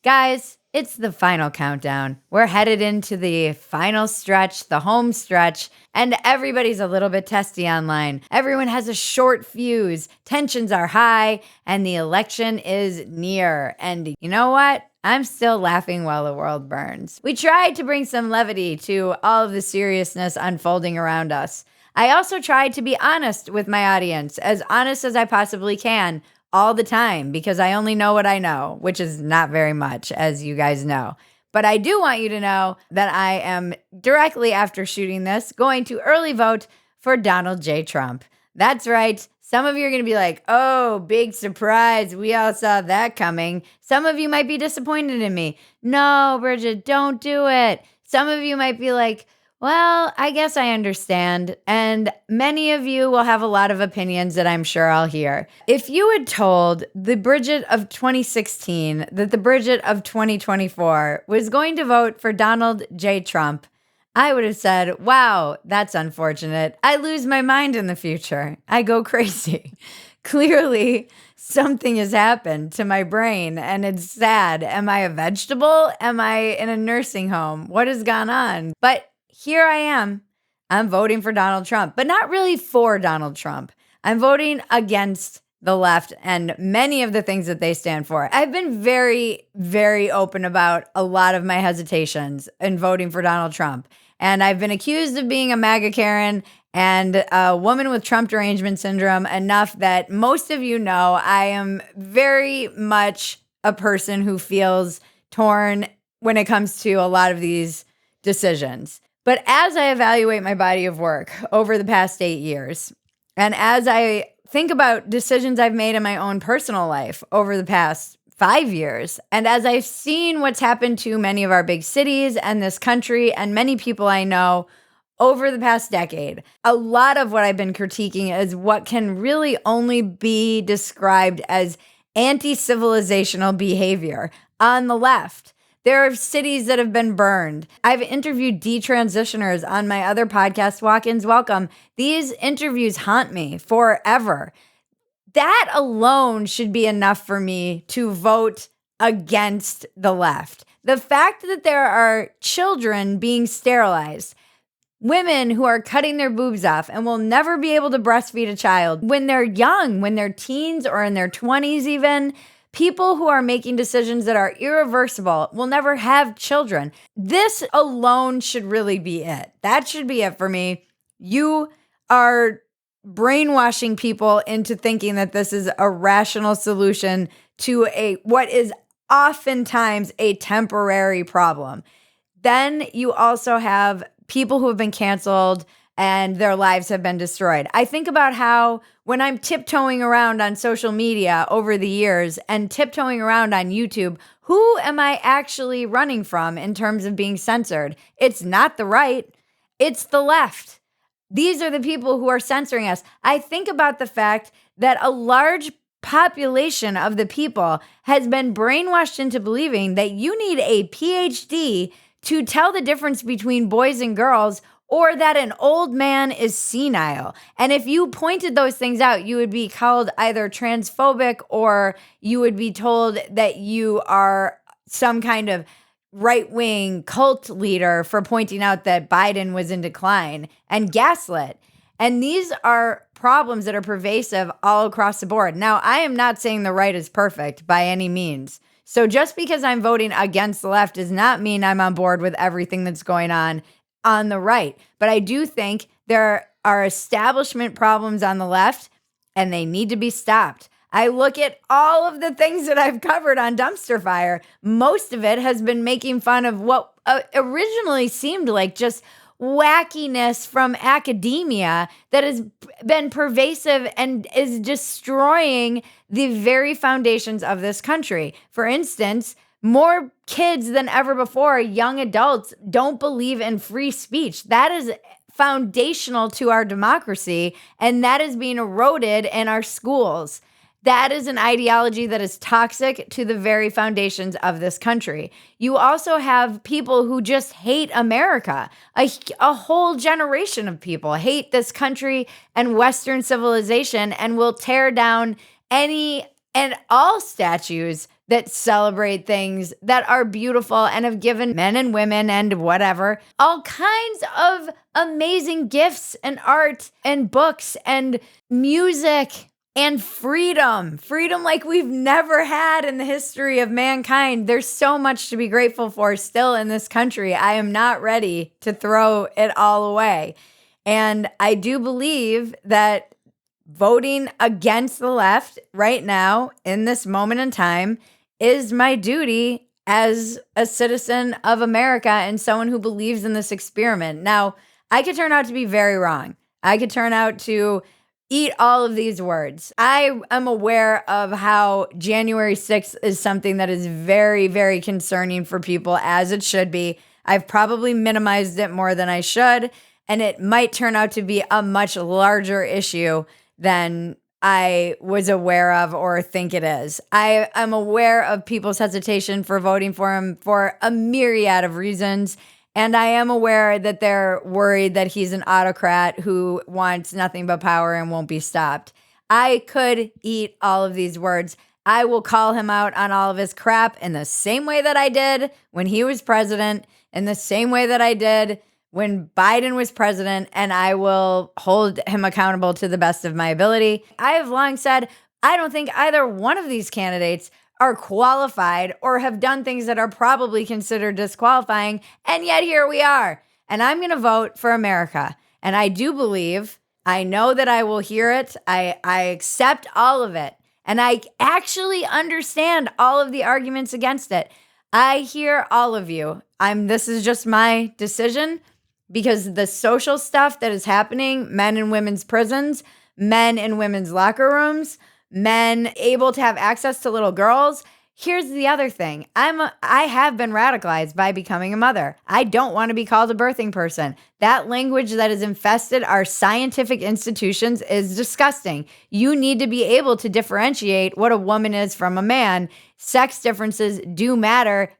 Guys, it's the final countdown. We're headed into the final stretch, the home stretch, and everybody's a little bit testy online. Everyone has a short fuse, tensions are high, and the election is near. And you know what? I'm still laughing while the world burns. We tried to bring some levity to all of the seriousness unfolding around us. I also tried to be honest with my audience, as honest as I possibly can, all the time, because I only know what I know, which is not very much, as you guys know. But I do want you to know that I am directly after shooting this going to early vote for Donald J. Trump. That's right. Some of you are going to be like, oh, big surprise. We all saw that coming. Some of you might be disappointed in me. No, Bridget, don't do it. Some of you might be like, well, I guess I understand. And many of you will have a lot of opinions that I'm sure I'll hear. If you had told the Bridget of 2016 that the Bridget of 2024 was going to vote for Donald J. Trump, I would have said, wow, that's unfortunate. I lose my mind in the future. I go crazy. Clearly, something has happened to my brain and it's sad. Am I a vegetable? Am I in a nursing home? What has gone on? But here I am. I'm voting for Donald Trump, but not really for Donald Trump. I'm voting against the left and many of the things that they stand for. I've been very, very open about a lot of my hesitations in voting for Donald Trump. And I've been accused of being a MAGA Karen and a woman with Trump derangement syndrome enough that most of you know I am very much a person who feels torn when it comes to a lot of these decisions. But as I evaluate my body of work over the past 8 years, and as I think about decisions I've made in my own personal life over the past 5 years, and as I've seen what's happened to many of our big cities and this country and many people I know over the past decade, a lot of what I've been critiquing is what can really only be described as anti-civilizational behavior on the left. There are cities that have been burned. I've interviewed detransitioners on my other podcast, Walk-Ins Welcome. These interviews haunt me forever. That alone should be enough for me to vote against the left. The fact that there are children being sterilized, women who are cutting their boobs off and will never be able to breastfeed a child when they're young, when they're teens or in their 20s even, people who are making decisions that are irreversible will never have children. This alone should really be it. That should be it for me. You are brainwashing people into thinking that this is a rational solution to what is oftentimes a temporary problem. Then you also have people who have been canceled and their lives have been destroyed. I think about how when I'm tiptoeing around on social media over the years and tiptoeing around on YouTube, who am I actually running from in terms of being censored? It's not the right, it's the left. These are the people who are censoring us. I think about the fact that a large population of the people has been brainwashed into believing that you need a PhD to tell the difference between boys and girls, or that an old man is senile. And if you pointed those things out, you would be called either transphobic or you would be told that you are some kind of right-wing cult leader for pointing out that Biden was in decline and gaslit. And these are problems that are pervasive all across the board. Now, I am not saying the right is perfect by any means. So just because I'm voting against the left does not mean I'm on board with everything that's going on the right. But I do think there are establishment problems on the left and they need to be stopped. I look at all of the things that I've covered on Dumpster Fire. Most of it has been making fun of what originally seemed like just wackiness from academia that has been pervasive and is destroying the very foundations of this country. For instance, more kids than ever before, young adults, don't believe in free speech. That is foundational to our democracy, and that is being eroded in our schools. That is an ideology that is toxic to the very foundations of this country. You also have people who just hate America. A whole generation of people hate this country and Western civilization and will tear down any and all statues that celebrate things that are beautiful and have given men and women and whatever all kinds of amazing gifts and art and books and music and freedom like we've never had in the history of mankind. There's so much to be grateful for still in this country. I am not ready to throw it all away. And I do believe that voting against the left right now in this moment in time is my duty as a citizen of America and someone who believes in this experiment. Now, I could turn out to be very wrong. I could turn out to eat all of these words. I am aware of how January 6th is something that is very, very concerning for people, as it should be. I've probably minimized it more than I should, and it might turn out to be a much larger issue than I was aware of or think it is. I am aware of people's hesitation for voting for him for a myriad of reasons. And I am aware that they're worried that he's an autocrat who wants nothing but power and won't be stopped. I could eat all of these words. I will call him out on all of his crap in the same way that I did when he was president, in the same way that I did when Biden was president, and I will hold him accountable to the best of my ability. I have long said, I don't think either one of these candidates are qualified or have done things that are probably considered disqualifying, and yet here we are. And I'm going to vote for America. And I do believe, I know that I will hear it. I accept all of it. And I actually understand all of the arguments against it. I hear all of you. This is just my decision. Because the social stuff that is happening, men in women's prisons, men in women's locker rooms, men able to have access to little girls. Here's the other thing. I have been radicalized by becoming a mother. I don't want to be called a birthing person. That language that has infested our scientific institutions is disgusting. You need to be able to differentiate what a woman is from a man. Sex differences do matter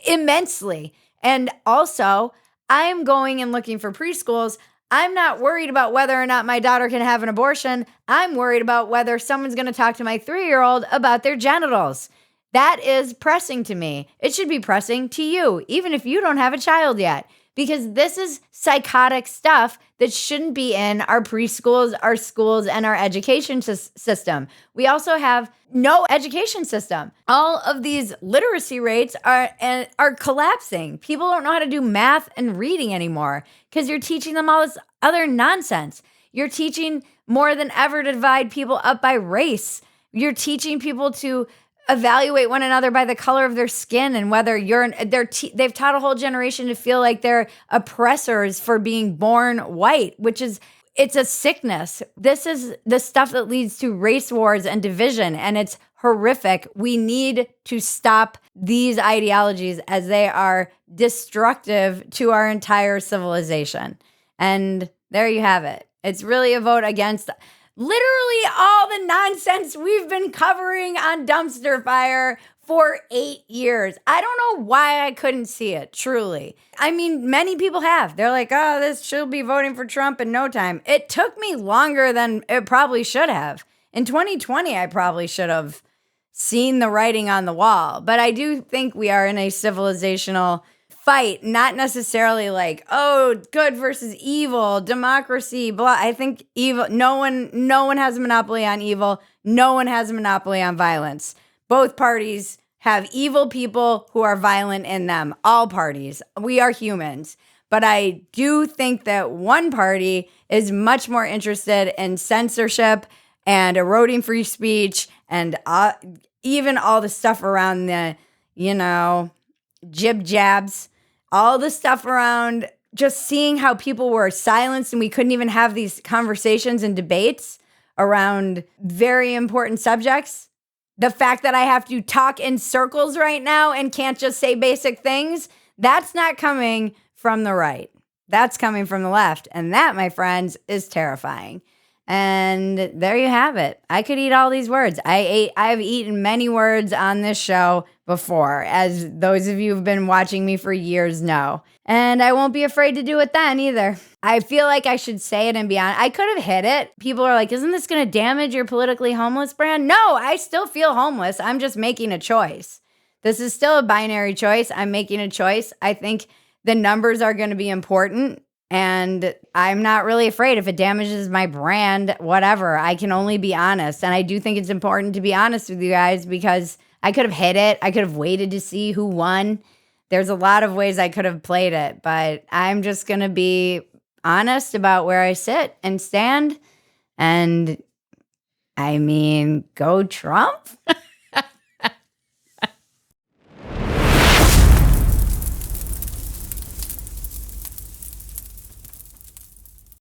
immensely. And also, I'm going and looking for preschools. I'm not worried about whether or not my daughter can have an abortion. I'm worried about whether someone's going to talk to my 3-year-old about their genitals. That is pressing to me. It should be pressing to you, even if you don't have a child yet, because this is psychotic stuff that shouldn't be in our preschools, our schools, and our education system. We also have no education system. All of these literacy rates are collapsing. People don't know how to do math and reading anymore because you're teaching them all this other nonsense. You're teaching more than ever to divide people up by race. You're teaching people to evaluate one another by the color of their skin and whether they've taught a whole generation to feel like they're oppressors for being born white, it's a sickness. This is the stuff that leads to race wars and division, and it's horrific. We need to stop these ideologies as they are destructive to our entire civilization. And there you have it. It's really a vote against literally all the nonsense we've been covering on Dumpster Fire for 8 years. I don't know why I couldn't see it, truly. I mean, many people have. They're like, oh, this should be voting for Trump in no time. It took me longer than it probably should have. In 2020, I probably should have seen the writing on the wall. But I do think we are in a civilizational fight, not necessarily like, oh, good versus evil, democracy, blah. I think evil, no one has a monopoly on evil. No one has a monopoly on violence. Both parties have evil people who are violent in them. All parties. We are humans. But I do think that one party is much more interested in censorship and eroding free speech and even all the stuff around the, jib jabs, all the stuff around just seeing how people were silenced and we couldn't even have these conversations and debates around very important subjects. The fact that I have to talk in circles right now and can't just say basic things, that's not coming from the right. That's coming from the left. And that, my friends, is terrifying. And there you have it. I could eat all these words. I've eaten many words on this show before, as those of you who've been watching me for years know. And I won't be afraid to do it then either. I feel like I should say it and be honest. I could have hit it. People are like, isn't this going to damage your politically homeless brand? No, I still feel homeless. I'm just making a choice. This is still a binary choice. I'm making a choice. I think the numbers are going to be important. And I'm not really afraid if it damages my brand, whatever. I can only be honest. And I do think it's important to be honest with you guys because I could have hit it. I could have waited to see who won. There's a lot of ways I could have played it, but I'm just going to be honest about where I sit and stand. And I mean, go Trump.